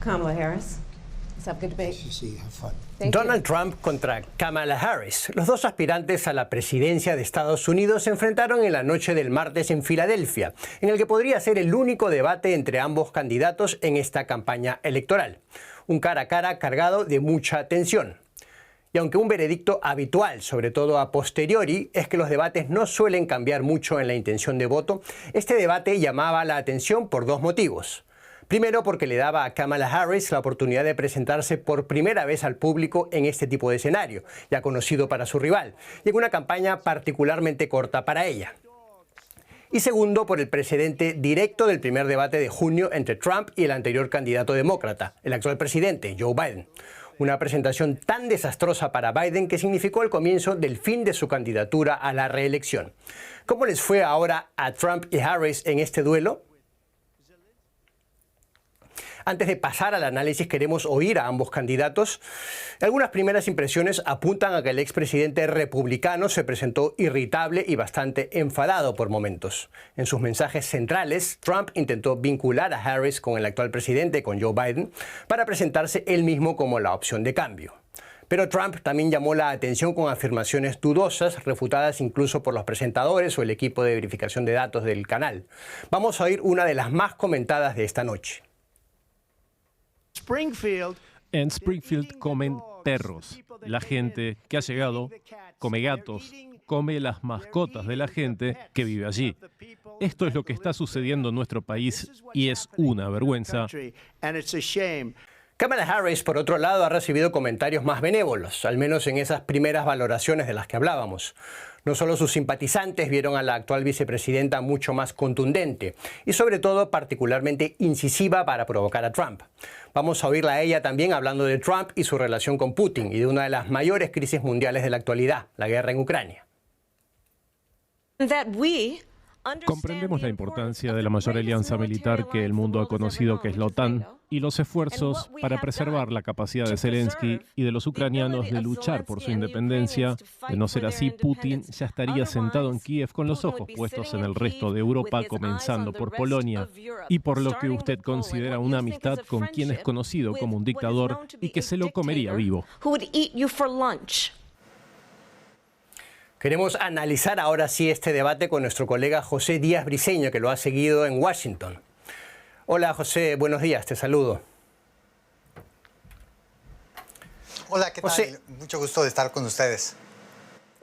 Kamala Harris. Let's have a good debate. Thank Donald you. Trump contra Kamala Harris. Los dos aspirantes a la presidencia de Estados Unidos se enfrentaron en la noche del martes en Filadelfia, en el que podría ser el único debate entre ambos candidatos en esta campaña electoral. Un cara a cara cargado de mucha tensión. Y aunque un veredicto habitual, sobre todo a posteriori, es que los debates no suelen cambiar mucho en la intención de voto, este debate llamaba la atención por dos motivos. Primero, porque le daba a Kamala Harris la oportunidad de presentarse por primera vez al público en este tipo de escenario, ya conocido para su rival, y en una campaña particularmente corta para ella. Y segundo, por el precedente directo del primer debate de junio entre Trump y el anterior candidato demócrata, el actual presidente, Joe Biden. Una presentación tan desastrosa para Biden que significó el comienzo del fin de su candidatura a la reelección. ¿Cómo les fue ahora a Trump y Harris en este duelo? Antes de pasar al análisis, queremos oír a ambos candidatos. Algunas primeras impresiones apuntan a que el expresidente republicano se presentó irritable y bastante enfadado por momentos. En sus mensajes centrales, Trump intentó vincular a Harris con el actual presidente, con Joe Biden, para presentarse él mismo como la opción de cambio. Pero Trump también llamó la atención con afirmaciones dudosas, refutadas incluso por los presentadores o el equipo de verificación de datos del canal. Vamos a oír una de las más comentadas de esta noche. En Springfield comen perros. La gente que ha llegado come gatos, come las mascotas de la gente que vive allí. Esto es lo que está sucediendo en nuestro país y es una vergüenza. Kamala Harris, por otro lado, ha recibido comentarios más benévolos, al menos en esas primeras valoraciones de las que hablábamos. No solo sus simpatizantes vieron a la actual vicepresidenta mucho más contundente y sobre todo particularmente incisiva para provocar a Trump. Vamos a oírla a ella también hablando de Trump y su relación con Putin y de una de las mayores crisis mundiales de la actualidad, la guerra en Ucrania. Comprendemos la importancia de la mayor alianza militar que el mundo ha conocido, que es la OTAN, y los esfuerzos para preservar la capacidad de Zelensky y de los ucranianos de luchar por su independencia. De no ser así, Putin ya estaría sentado en Kiev con los ojos puestos en el resto de Europa, comenzando por Polonia, y por lo que usted considera una amistad con quien es conocido como un dictador y que se lo comería vivo. Queremos analizar ahora sí este debate con nuestro colega José Díaz Briceño, que lo ha seguido en Washington. Hola José, buenos días, te saludo. Hola, ¿qué tal? José, mucho gusto de estar con ustedes.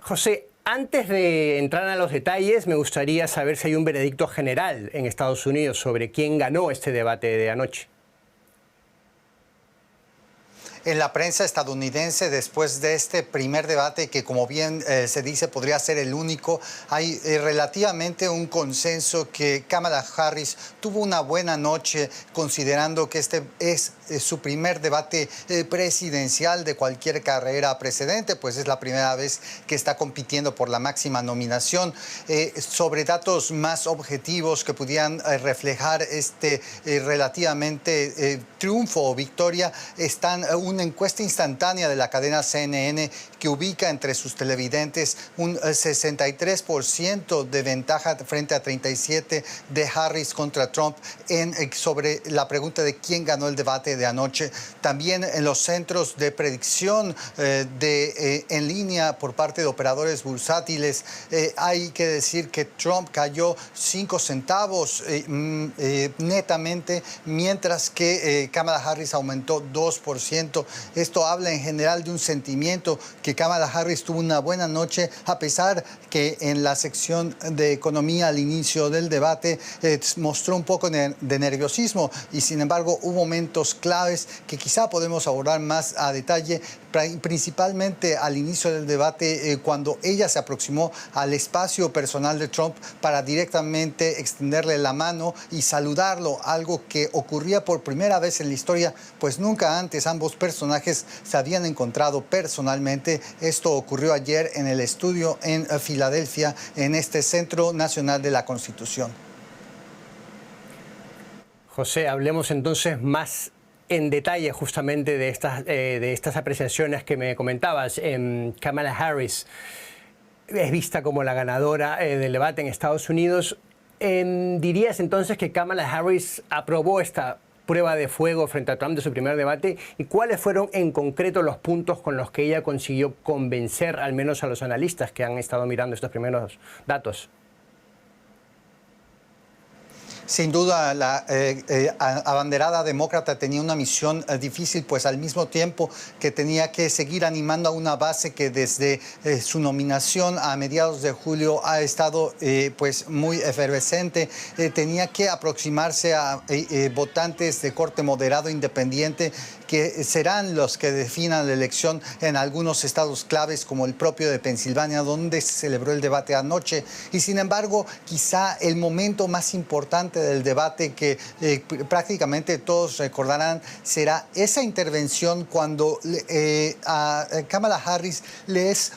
José, antes de entrar a los detalles, me gustaría saber si hay un veredicto general en Estados Unidos sobre quién ganó este debate de anoche. En la prensa estadounidense, después de este primer debate, que como bien se dice podría ser el único, hay relativamente un consenso que Kamala Harris tuvo una buena noche, considerando que este es su primer debate presidencial de cualquier carrera precedente, pues es la primera vez que está compitiendo por la máxima nominación. Sobre datos más objetivos que pudieran reflejar este relativamente triunfo o victoria, están una encuesta instantánea de la cadena CNN que ubica entre sus televidentes un 63% de ventaja frente a 37% de Harris contra Trump sobre la pregunta de quién ganó el debate de anoche. También en los centros de predicción en línea por parte de operadores bursátiles, hay que decir que Trump cayó 5 centavos netamente, mientras que Kamala Harris aumentó 2%. Esto habla en general de un sentimiento que Kamala Harris tuvo una buena noche, a pesar que en la sección de economía al inicio del debate mostró un poco de nerviosismo, y sin embargo hubo momentos claves que quizá podemos abordar más a detalle, principalmente al inicio del debate, cuando ella se aproximó al espacio personal de Trump para directamente extenderle la mano y saludarlo, algo que ocurría por primera vez en la historia, pues nunca antes ambos personajes se habían encontrado personalmente. Esto ocurrió ayer en el estudio en Filadelfia, en este Centro Nacional de la Constitución. José, hablemos entonces más en detalle justamente de estas apreciaciones que me comentabas. Kamala Harris es vista como la ganadora del debate en Estados Unidos. ¿Dirías entonces que Kamala Harris aprobó esta prueba de fuego frente a Trump de su primer debate y cuáles fueron en concreto los puntos con los que ella consiguió convencer al menos a los analistas que han estado mirando estos primeros datos. Sin duda, la abanderada demócrata tenía una misión difícil, pues al mismo tiempo que tenía que seguir animando a una base que desde su nominación a mediados de julio ha estado pues muy efervescente, tenía que aproximarse a votantes de corte moderado independiente que serán los que definan la elección en algunos estados claves como el propio de Pensilvania, donde se celebró el debate anoche. Y sin embargo, quizá el momento más importante del debate que prácticamente todos recordarán será esa intervención cuando a Kamala Harris le es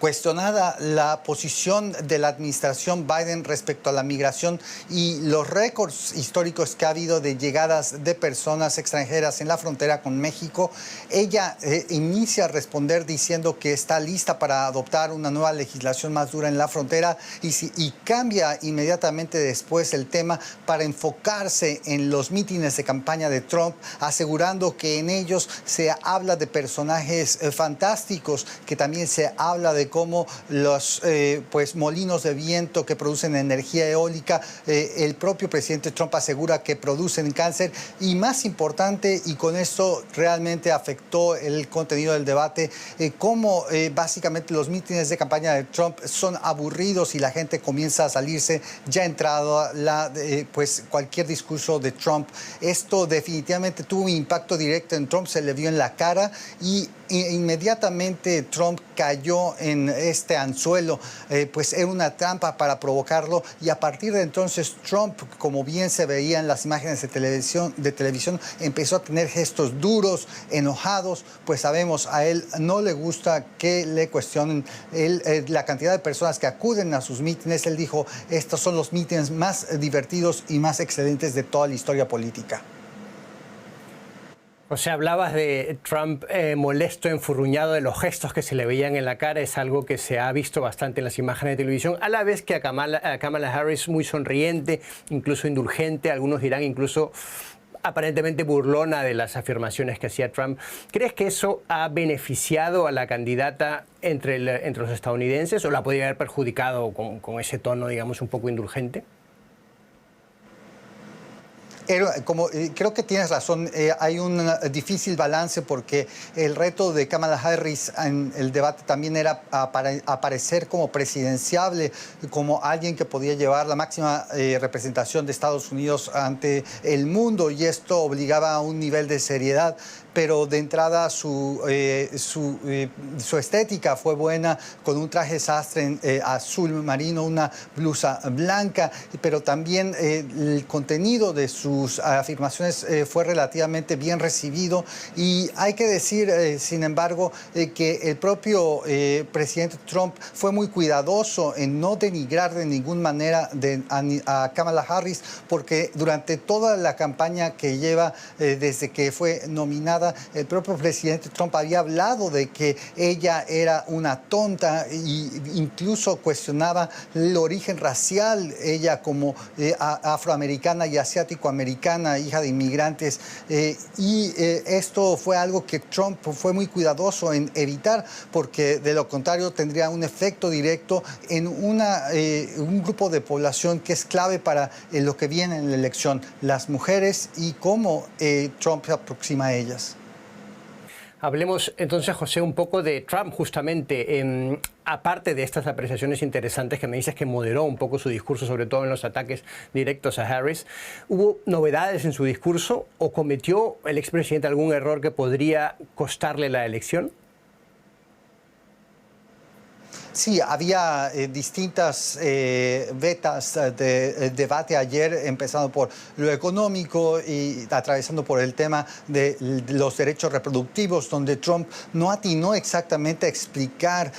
cuestionada la posición de la administración Biden respecto a la migración y los récords históricos que ha habido de llegadas de personas extranjeras en la frontera con México. Ella inicia a responder diciendo que está lista para adoptar una nueva legislación más dura en la frontera y cambia inmediatamente después el tema para enfocarse en los mítines de campaña de Trump, asegurando que en ellos se habla de personajes fantásticos, que también se habla de cómo los pues molinos de viento que producen energía eólica, el propio presidente Trump asegura que producen cáncer y más importante, y con esto realmente afectó el contenido del debate, cómo básicamente los mítines de campaña de Trump son aburridos y la gente comienza a salirse ya entrado pues cualquier discurso de Trump. Esto definitivamente tuvo un impacto directo en Trump, se le vio en la cara y inmediatamente Trump cayó en este anzuelo, pues era una trampa para provocarlo y a partir de entonces Trump, como bien se veía en las imágenes de televisión, empezó a tener gestos duros, enojados, pues sabemos, a él no le gusta que le cuestionen la cantidad de personas que acuden a sus mítines. Él dijo, estos son los mítines más divertidos y más excelentes de toda la historia política. O sea, hablabas de Trump molesto, enfurruñado, de los gestos que se le veían en la cara. Es algo que se ha visto bastante en las imágenes de televisión, a la vez que a Kamala Harris muy sonriente, incluso indulgente, algunos dirán incluso aparentemente burlona de las afirmaciones que hacía Trump. ¿Crees que eso ha beneficiado a la candidata entre los estadounidenses o la podría haber perjudicado con ese tono, digamos, un poco indulgente? Creo que tienes razón, hay un difícil balance porque el reto de Kamala Harris en el debate también era aparecer como presidenciable, como alguien que podía llevar la máxima representación de Estados Unidos ante el mundo, y esto obligaba a un nivel de seriedad. Pero de entrada su estética fue buena, con un traje sastre azul marino, una blusa blanca, pero también el contenido de sus afirmaciones fue relativamente bien recibido. Y hay que decir, sin embargo, que el propio presidente Trump fue muy cuidadoso en no denigrar de ninguna manera a Kamala Harris, porque durante toda la campaña que lleva desde que fue nominada, el propio presidente Trump había hablado de que ella era una tonta e incluso cuestionaba el origen racial, ella como afroamericana y asiático-americana, hija de inmigrantes. Esto fue algo que Trump fue muy cuidadoso en evitar, porque de lo contrario tendría un efecto directo en un grupo de población que es clave para lo que viene en la elección, las mujeres, y cómo Trump se aproxima a ellas. Hablemos entonces, José, un poco de Trump justamente. Aparte de estas apreciaciones interesantes que me dices que moderó un poco su discurso, sobre todo en los ataques directos a Harris, ¿hubo novedades en su discurso o cometió el expresidente algún error que podría costarle la elección? Sí, había distintas vetas de debate ayer, empezando por lo económico y atravesando por el tema de los derechos reproductivos, donde Trump no atinó exactamente a explicar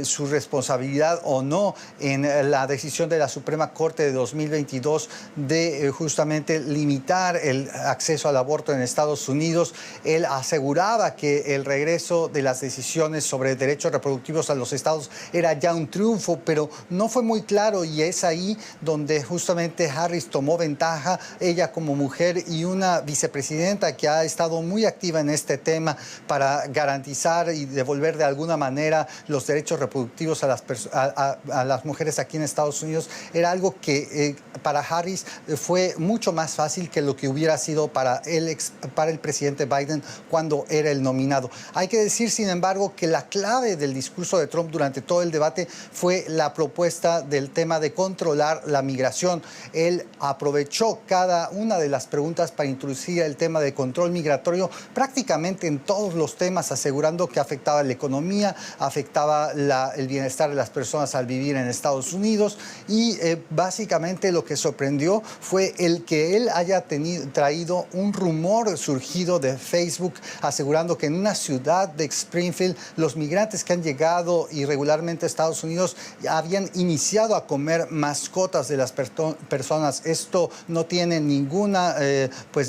su responsabilidad o no en la decisión de la Suprema Corte de 2022 de justamente limitar el acceso al aborto en Estados Unidos. Él aseguraba que el regreso de las decisiones sobre derechos reproductivos a los estados era ya un triunfo, pero no fue muy claro, y es ahí donde justamente Harris tomó ventaja, ella como mujer y una vicepresidenta que ha estado muy activa en este tema para garantizar y devolver de alguna manera los derechos reproductivos a las mujeres aquí en Estados Unidos. Era algo que para Harris fue mucho más fácil que lo que hubiera sido para el presidente Biden cuando era el nominado. Hay que decir, sin embargo, que la clave del discurso de Trump durante todo el debate fue la propuesta del tema de controlar la migración. Él aprovechó cada una de las preguntas para introducir el tema de control migratorio prácticamente en todos los temas, asegurando que afectaba la economía, afectaba el bienestar de las personas al vivir en Estados Unidos, y básicamente lo que sorprendió fue el que él haya traído un rumor surgido de Facebook asegurando que en una ciudad de Springfield los migrantes que han llegado irregularmente a Estados Unidos habían iniciado a comer mascotas de las personas. Esto no tiene ninguna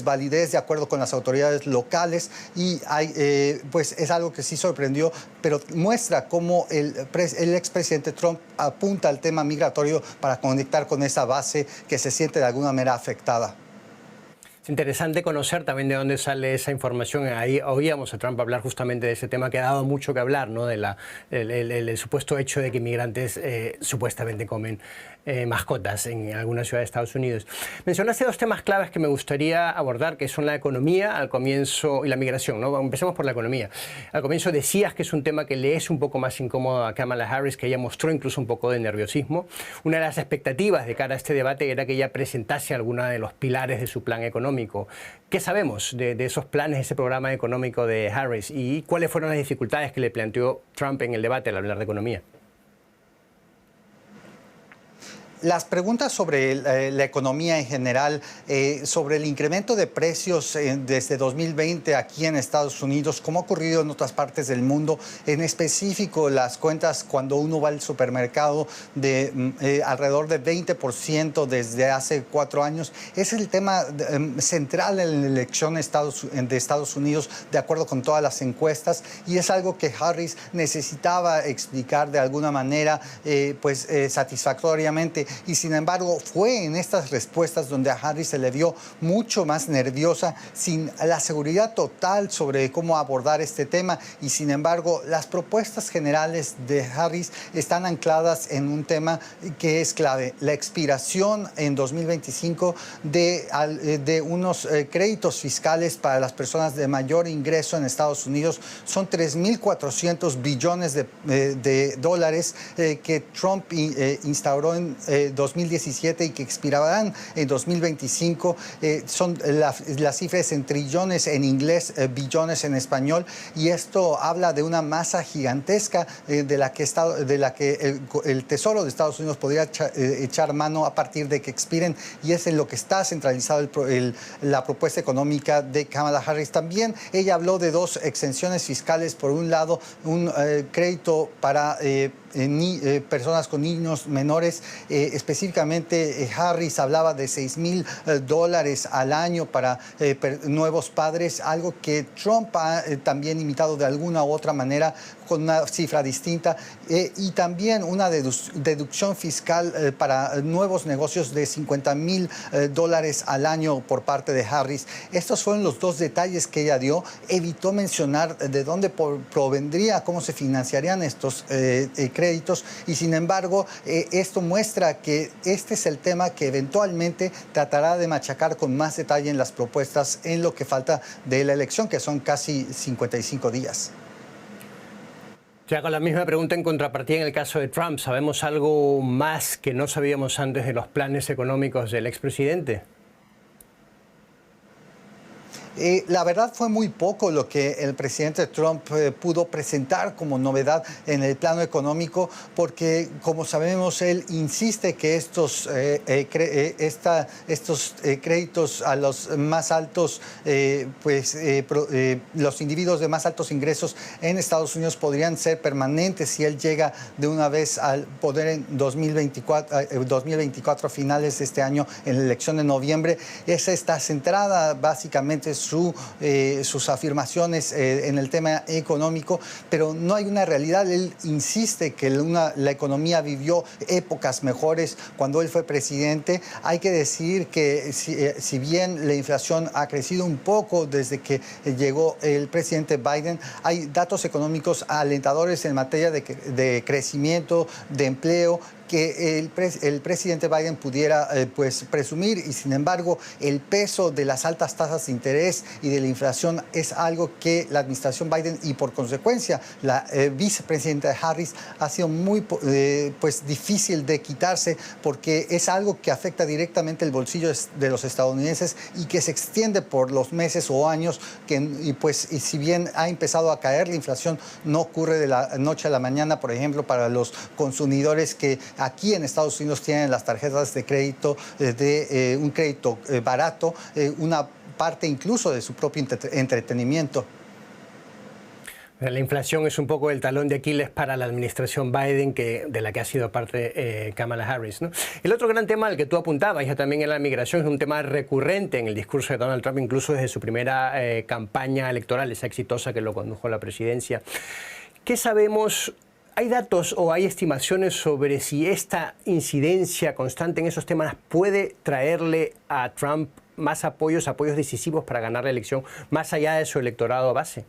validez de acuerdo con las autoridades locales, y pues es algo que sí sorprendió, pero muestra cómo el expresidente Trump apunta al tema migratorio para conectar con esa base que se siente de alguna manera afectada. Es interesante conocer también de dónde sale esa información. Ahí oíamos a Trump hablar justamente de ese tema que ha dado mucho que hablar, ¿no? El supuesto hecho de que inmigrantes supuestamente comen mascotas en alguna ciudad de Estados Unidos. Mencionaste dos temas claves que me gustaría abordar, que son la economía al comienzo y la migración, ¿no? Empecemos por la economía. Al comienzo decías que es un tema que le es un poco más incómodo a Kamala Harris, que ella mostró incluso un poco de nerviosismo. Una de las expectativas de cara a este debate era que ella presentase alguna de los pilares de su plan económico. ¿Qué sabemos de esos planes, de ese programa económico de Harris, y cuáles fueron las dificultades que le planteó Trump en el debate al hablar de economía? Las preguntas sobre la economía en general, sobre el incremento de precios desde 2020 aquí en Estados Unidos, como ha ocurrido en otras partes del mundo, en específico las cuentas cuando uno va al supermercado de alrededor de 20% desde hace 4 años, es el tema central en la elección de Estados Unidos, de acuerdo con todas las encuestas, y es algo que Harris necesitaba explicar de alguna manera satisfactoriamente. Y sin embargo fue en estas respuestas donde a Harris se le vio mucho más nerviosa, sin la seguridad total sobre cómo abordar este tema, y sin embargo las propuestas generales de Harris están ancladas en un tema que es clave: la expiración en 2025 de unos créditos fiscales para las personas de mayor ingreso en Estados Unidos. Son 3.400 billones de dólares que Trump instauró en 2017 y que expirarán en 2025. Son las cifras en trillones en inglés, billones en español, y esto habla de una masa gigantesca de la que el Tesoro de Estados Unidos podría echar mano a partir de que expiren, y es en lo que está centralizado la propuesta económica de Kamala Harris. También ella habló de 2 exenciones fiscales. Por un lado, un crédito para personas con niños menores, específicamente Harris hablaba de $6,000 al año para nuevos padres, algo que Trump ha también imitado de alguna u otra manera con una cifra distinta, y también una deducción fiscal para nuevos negocios de $50,000 al año por parte de Harris. Estos fueron los 2 detalles que ella dio. Evitó mencionar de dónde provendría, cómo se financiarían estos créditos, y sin embargo esto muestra que este es el tema que eventualmente tratará de machacar con más detalle en las propuestas en lo que falta de la elección, que son casi 55 días. Ya con la misma pregunta en contrapartida en el caso de Trump, ¿sabemos algo más que no sabíamos antes de los planes económicos del expresidente? La verdad fue muy poco lo que el presidente Trump pudo presentar como novedad en el plano económico, porque, como sabemos, él insiste que estos créditos a los más altos, los individuos de más altos ingresos en Estados Unidos podrían ser permanentes si él llega de una vez al poder en 2024 a finales de este año, en la elección de noviembre. Esa está centrada básicamente sus afirmaciones en el tema económico, pero no hay una realidad. Él insiste que la economía vivió épocas mejores cuando él fue presidente. Hay que decir que si bien la inflación ha crecido un poco desde que llegó el presidente Biden, hay datos económicos alentadores en materia de crecimiento, de empleo, que el presidente Biden pudiera pues presumir, y sin embargo el peso de las altas tasas de interés y de la inflación es algo que la administración Biden y por consecuencia la vicepresidenta Harris ha sido muy pues difícil de quitarse, porque es algo que afecta directamente el bolsillo de los estadounidenses y que se extiende por los meses o años, y si bien ha empezado a caer la inflación, no ocurre de la noche a la mañana. Por ejemplo, para los consumidores que aquí en Estados Unidos tienen las tarjetas de crédito, un crédito barato, una parte incluso de su propio entretenimiento. La inflación es un poco el talón de Aquiles para la administración Biden, de la que ha sido parte Kamala Harris, ¿no? El otro gran tema al que tú apuntabas ya también en la migración es un tema recurrente en el discurso de Donald Trump, incluso desde su primera campaña electoral, esa exitosa que lo condujo a la presidencia. ¿Qué sabemos? ¿Hay datos o hay estimaciones sobre si esta incidencia constante en esos temas puede traerle a Trump más apoyos decisivos para ganar la elección, más allá de su electorado base?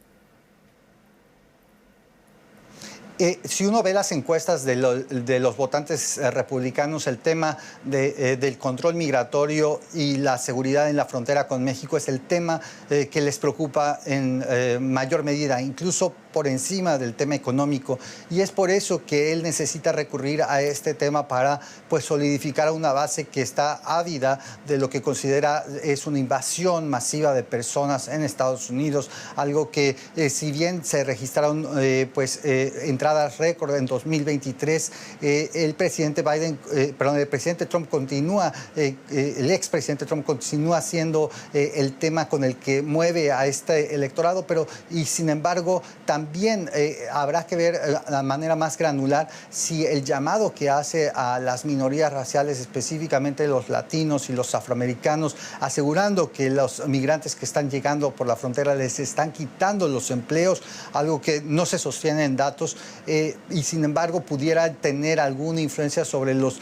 Si uno ve las encuestas de los votantes republicanos, el tema del control migratorio y la seguridad en la frontera con México es el tema que les preocupa en mayor medida, incluso por encima del tema económico. Y es por eso que él necesita recurrir a este tema para pues solidificar una base que está ávida de lo que considera es una invasión masiva de personas en Estados Unidos, algo que si bien se registraron entradas récord en 2023, el presidente Trump continúa, el expresidente Trump continúa siendo el tema con el que mueve a este electorado, y sin embargo también habrá que ver de la manera más granular si el llamado que hace a las minorías raciales, específicamente los latinos y los afroamericanos, asegurando que los migrantes que están llegando por la frontera les están quitando los empleos, algo que no se sostiene en datos, y sin embargo pudiera tener alguna influencia sobre los,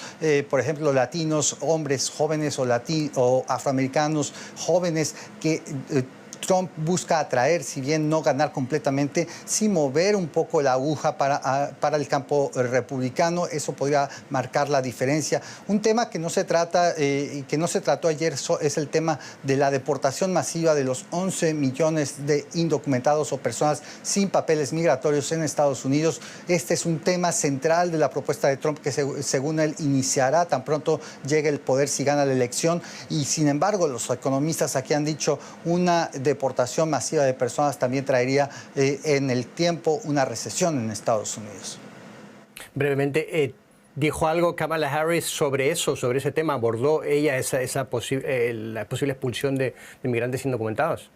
por ejemplo, latinos, hombres jóvenes o afroamericanos jóvenes que Trump busca atraer, si bien no ganar completamente, sí mover un poco la aguja para el campo republicano. Eso podría marcar la diferencia. Un tema que no se trata y que no se trató ayer es el tema de la deportación masiva de los 11 millones de indocumentados o personas sin papeles migratorios en Estados Unidos. Este es un tema central de la propuesta de Trump que según él iniciará tan pronto llegue el poder si gana la elección, y sin embargo los economistas aquí han dicho una deportación masiva de personas también traería en el tiempo una recesión en Estados Unidos. Brevemente, ¿dijo algo Kamala Harris sobre eso, sobre ese tema? ¿Abordó ella la posible expulsión de inmigrantes indocumentados?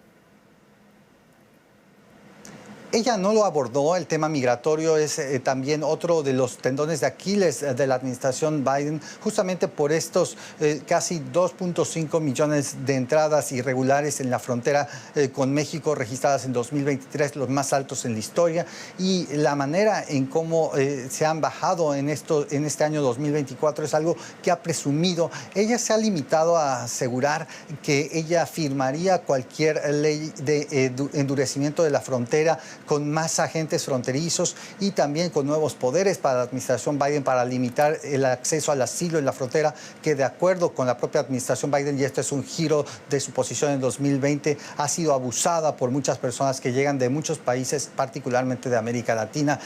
Ella no lo abordó. El tema migratorio es también otro de los tendones de Aquiles de la administración Biden, justamente por estos casi 2.5 millones de entradas irregulares en la frontera con México registradas en 2023, los más altos en la historia, y la manera en cómo se han bajado en este año 2024 es algo que ha presumido. Ella se ha limitado a asegurar que ella firmaría cualquier ley de endurecimiento de la frontera con más agentes fronterizos y también con nuevos poderes para la administración Biden para limitar el acceso al asilo en la frontera, que de acuerdo con la propia administración Biden, y esto es un giro de su posición en 2020, ha sido abusada por muchas personas que llegan de muchos países, particularmente de América Latina.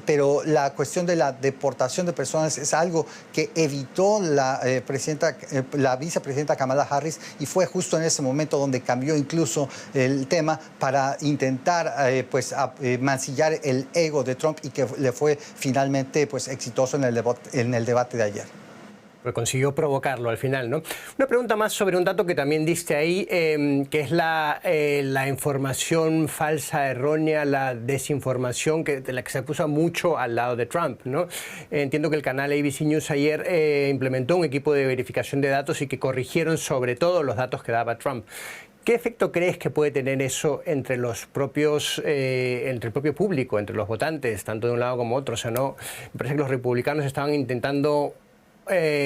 Pero la cuestión de la deportación de personas es algo que evitó la vicepresidenta Kamala Harris, y fue justo en ese momento donde cambió incluso el tema para intentar mancillar el ego de Trump, y que le fue finalmente exitoso en el debate de ayer. Pues consiguió provocarlo al final, ¿no? Una pregunta más sobre un dato que también diste ahí, que es la información falsa, errónea, la desinformación de la que se acusa mucho al lado de Trump, ¿no? Entiendo que el canal ABC News ayer implementó un equipo de verificación de datos y que corrigieron sobre todo los datos que daba Trump. ¿Qué efecto crees que puede tener eso entre los propios, entre el propio público, entre los votantes, tanto de un lado como otro? O sea, no, me parece que los republicanos estaban intentando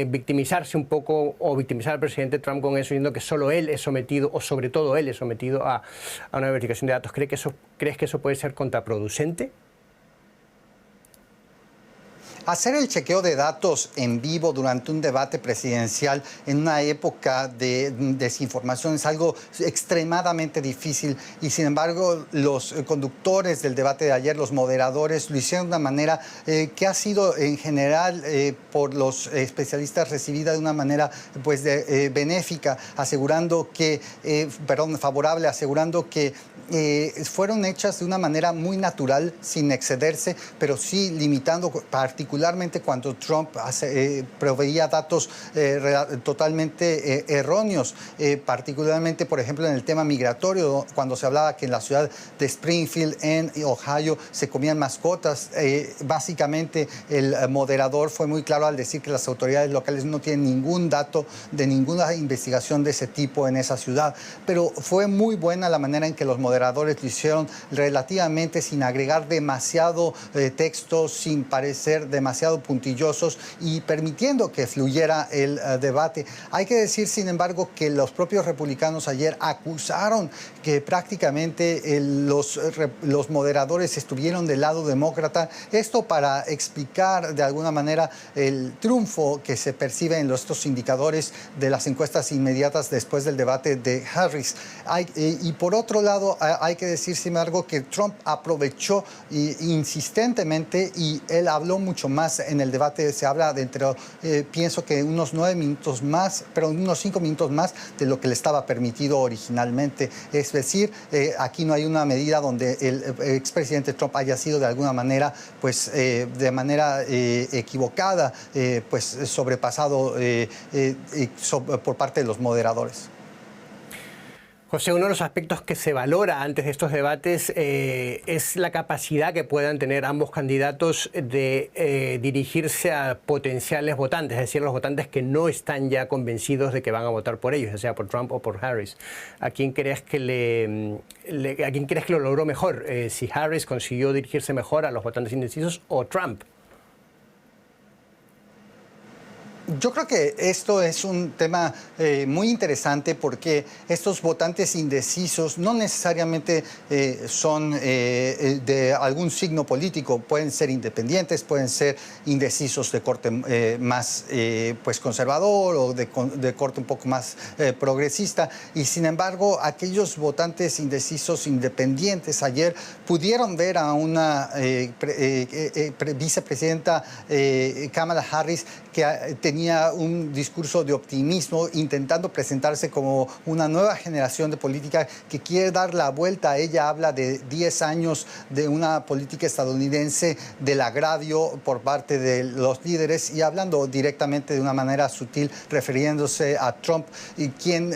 victimizarse un poco o victimizar al presidente Trump con eso, diciendo que solo él es sometido, o sobre todo él es sometido a una verificación de datos. ¿Crees que eso puede ser contraproducente? Hacer el chequeo de datos en vivo durante un debate presidencial en una época de desinformación es algo extremadamente difícil y sin embargo los conductores del debate de ayer, los moderadores, lo hicieron de una manera que ha sido en general por los especialistas recibida de una manera pues benéfica, asegurando que, favorable, asegurando que fueron hechas de una manera muy natural, sin excederse, pero sí limitando particularmente cuando Trump proveía datos totalmente erróneos, particularmente, por ejemplo, en el tema migratorio, cuando se hablaba que en la ciudad de Springfield, en Ohio, se comían mascotas. Básicamente, el moderador fue muy claro al decir que las autoridades locales no tienen ningún dato de ninguna investigación de ese tipo en esa ciudad. Pero fue muy buena la manera en que los moderadores lo hicieron relativamente sin agregar demasiado texto, sin parecer demasiado puntillosos y permitiendo que fluyera el debate. Hay que decir, sin embargo, que los propios republicanos ayer acusaron que prácticamente los moderadores estuvieron del lado demócrata. Esto para explicar de alguna manera el triunfo que se percibe en estos indicadores de las encuestas inmediatas después del debate de Harris. Y por otro lado, hay que decir, sin embargo, que Trump aprovechó insistentemente y él habló mucho más en el debate. Se habla de pienso que unos 9 minutos más, pero unos 5 minutos más de lo que le estaba permitido originalmente. Es decir, aquí no hay una medida donde el expresidente Trump haya sido de alguna manera, pues de manera equivocada, pues sobrepasado por parte de los moderadores. José, uno de los aspectos que se valora antes de estos debates es la capacidad que puedan tener ambos candidatos de dirigirse a potenciales votantes, es decir, los votantes que no están ya convencidos de que van a votar por ellos, ya sea por Trump o por Harris. ¿A quién crees que lo logró mejor? Si Harris consiguió dirigirse mejor a los votantes indecisos o Trump. Yo creo que esto es un tema muy interesante porque estos votantes indecisos no necesariamente son de algún signo político. Pueden ser independientes, pueden ser indecisos de corte más pues conservador o de corte un poco más progresista. Y sin embargo, aquellos votantes indecisos independientes ayer pudieron ver a una vicepresidenta Kamala Harris que tenía un discurso de optimismo, intentando presentarse como una nueva generación de política que quiere dar la vuelta. Ella habla de 10 años de una política estadounidense del agravio por parte de los líderes y hablando directamente de una manera sutil, refiriéndose a Trump, y quien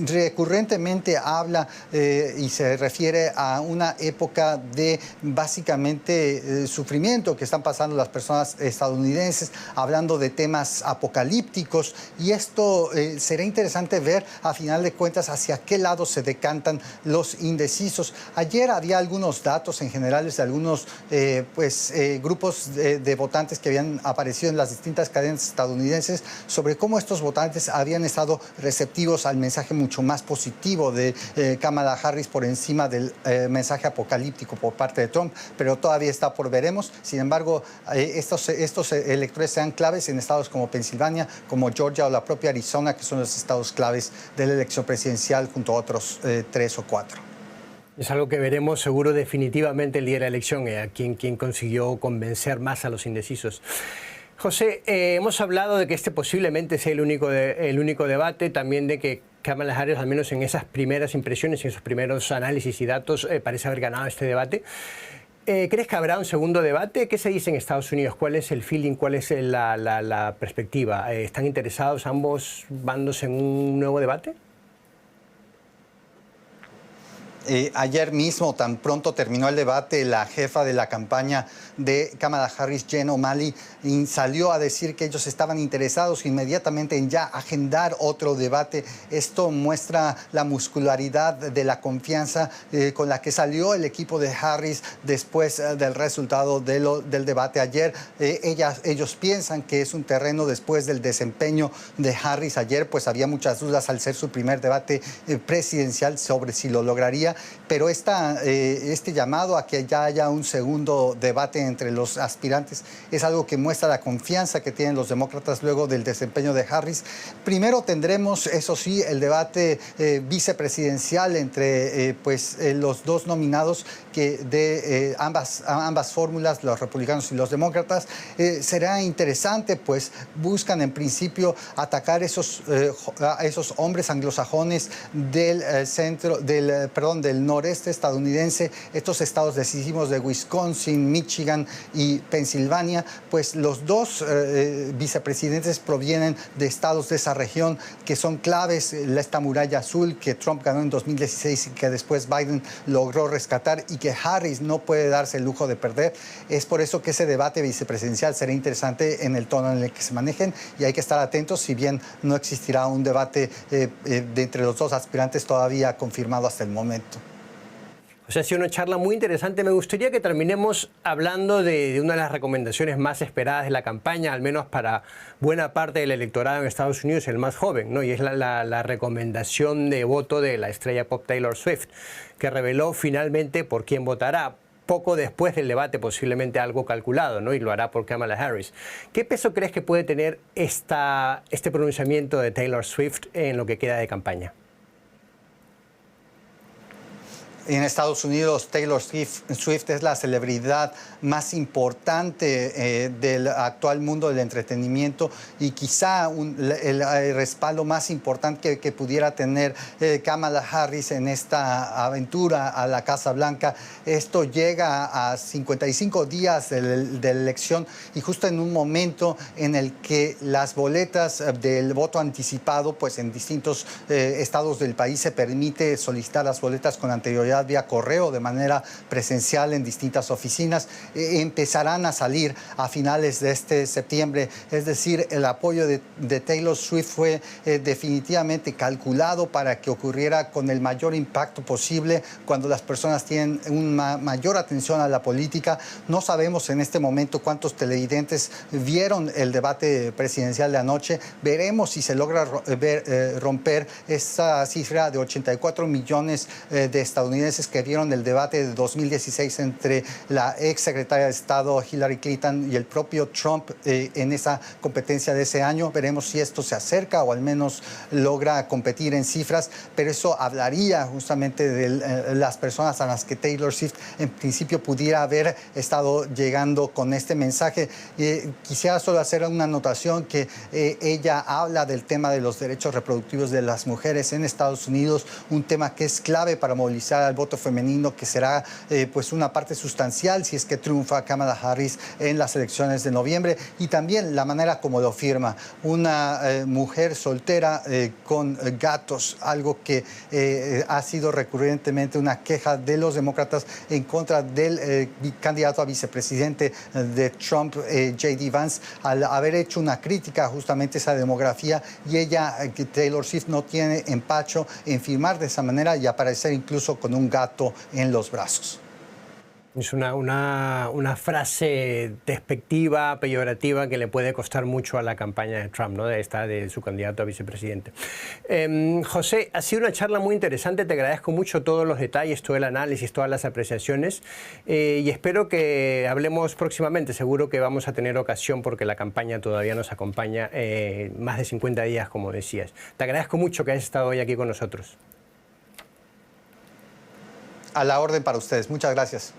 recurrentemente habla y se refiere a una época de básicamente sufrimiento que están pasando las personas estadounidenses, hablando de temas apocalípticos, y esto será interesante ver a final de cuentas hacia qué lado se decantan los indecisos. Ayer había algunos datos en general de algunos grupos de votantes que habían aparecido en las distintas cadenas estadounidenses sobre cómo estos votantes habían estado receptivos al mensaje mucho más positivo de Kamala Harris por encima del mensaje apocalíptico por parte de Trump, pero todavía está por veremos. Sin embargo, estos electores sean claves en estados como Pensilvania, como Georgia o la propia Arizona, que son los estados claves de la elección presidencial, junto a otros 3 o 4. Es algo que veremos seguro definitivamente el día de la elección, a quién consiguió convencer más a los indecisos. José, hemos hablado de que este posiblemente sea el único debate, también de que Kamala Harris, al menos en esas primeras impresiones, en esos primeros análisis y datos, parece haber ganado este debate. ¿Crees que habrá un segundo debate? ¿Qué se dice en Estados Unidos? ¿Cuál es el feeling? ¿Cuál es la perspectiva? ¿Están interesados ambos bandos en un nuevo debate? Ayer mismo, tan pronto terminó el debate, la jefa de la campaña de Kamala Harris, Jen O'Malley, salió a decir que ellos estaban interesados inmediatamente en ya agendar otro debate. Esto muestra la muscularidad de la confianza con la que salió el equipo de Harris después del resultado del debate ayer. Ellos piensan que es un terreno después del desempeño de Harris ayer, pues había muchas dudas al ser su primer debate presidencial sobre si lo lograría. Pero este llamado a que ya haya un segundo debate entre los aspirantes es algo que muestra la confianza que tienen los demócratas luego del desempeño de Harris. Primero tendremos, eso sí, el debate vicepresidencial entre los dos nominados de ambas fórmulas, los republicanos y los demócratas. Será interesante, pues buscan en principio atacar a esos hombres anglosajones del noreste estadounidense, estos estados decisivos de Wisconsin, Michigan y Pensilvania. Pues los dos vicepresidentes provienen de estados de esa región que son claves, esta muralla azul que Trump ganó en 2016 y que después Biden logró rescatar y que Harris no puede darse el lujo de perder. Es por eso que ese debate vicepresidencial será interesante en el tono en el que se manejen, y hay que estar atentos, si bien no existirá un debate de entre los dos aspirantes todavía confirmado hasta el momento. O sea, ha sido una charla muy interesante. Me gustaría que terminemos hablando de una de las recomendaciones más esperadas de la campaña, al menos para buena parte del electorado en Estados Unidos, el más joven, ¿no? Y es la recomendación de voto de la estrella pop Taylor Swift, que reveló finalmente por quién votará poco después del debate, posiblemente algo calculado, ¿no? Y lo hará por Kamala Harris. ¿Qué peso crees que puede tener este pronunciamiento de Taylor Swift en lo que queda de campaña? En Estados Unidos, Taylor Swift es la celebridad más importante del actual mundo del entretenimiento, y quizá el respaldo más importante que pudiera tener Kamala Harris en esta aventura a la Casa Blanca. Esto llega a 55 días de la elección, y justo en un momento en el que las boletas del voto anticipado, pues en distintos estados del país se permite solicitar las boletas con anterioridad vía correo, de manera presencial en distintas oficinas, empezarán a salir a finales de este septiembre. Es decir, el apoyo de Taylor Swift fue definitivamente calculado para que ocurriera con el mayor impacto posible cuando las personas tienen una mayor atención a la política. No sabemos en este momento cuántos televidentes vieron el debate presidencial de anoche. Veremos si se logra romper esa cifra de 84 millones de estadounidenses que vieron el debate de 2016 entre la ex secretaria de Estado Hillary Clinton y el propio Trump en esa competencia de ese año. Veremos si esto se acerca o al menos logra competir en cifras, pero eso hablaría justamente de las personas a las que Taylor Swift en principio pudiera haber estado llegando con este mensaje. Quisiera solo hacer una anotación que ella habla del tema de los derechos reproductivos de las mujeres en Estados Unidos, un tema que es clave para movilizar al voto femenino, que será pues una parte sustancial si es que triunfa Kamala Harris en las elecciones de noviembre, y también la manera como lo firma. Una mujer soltera con gatos, algo que ha sido recurrentemente una queja de los demócratas en contra del candidato a vicepresidente de Trump, J.D. Vance, al haber hecho una crítica justamente a esa demografía, y ella, Taylor Swift, no tiene empacho en firmar de esa manera y aparecer incluso con un gato en los brazos. Es una frase despectiva, peyorativa, que le puede costar mucho a la campaña de Trump, ¿no? De su candidato a vicepresidente. José, ha sido una charla muy interesante. Te agradezco mucho todos los detalles, todo el análisis, todas las apreciaciones. Y espero que hablemos próximamente. Seguro que vamos a tener ocasión, porque la campaña todavía nos acompaña más de 50 días, como decías. Te agradezco mucho que hayas estado hoy aquí con nosotros. A la orden para ustedes. Muchas gracias.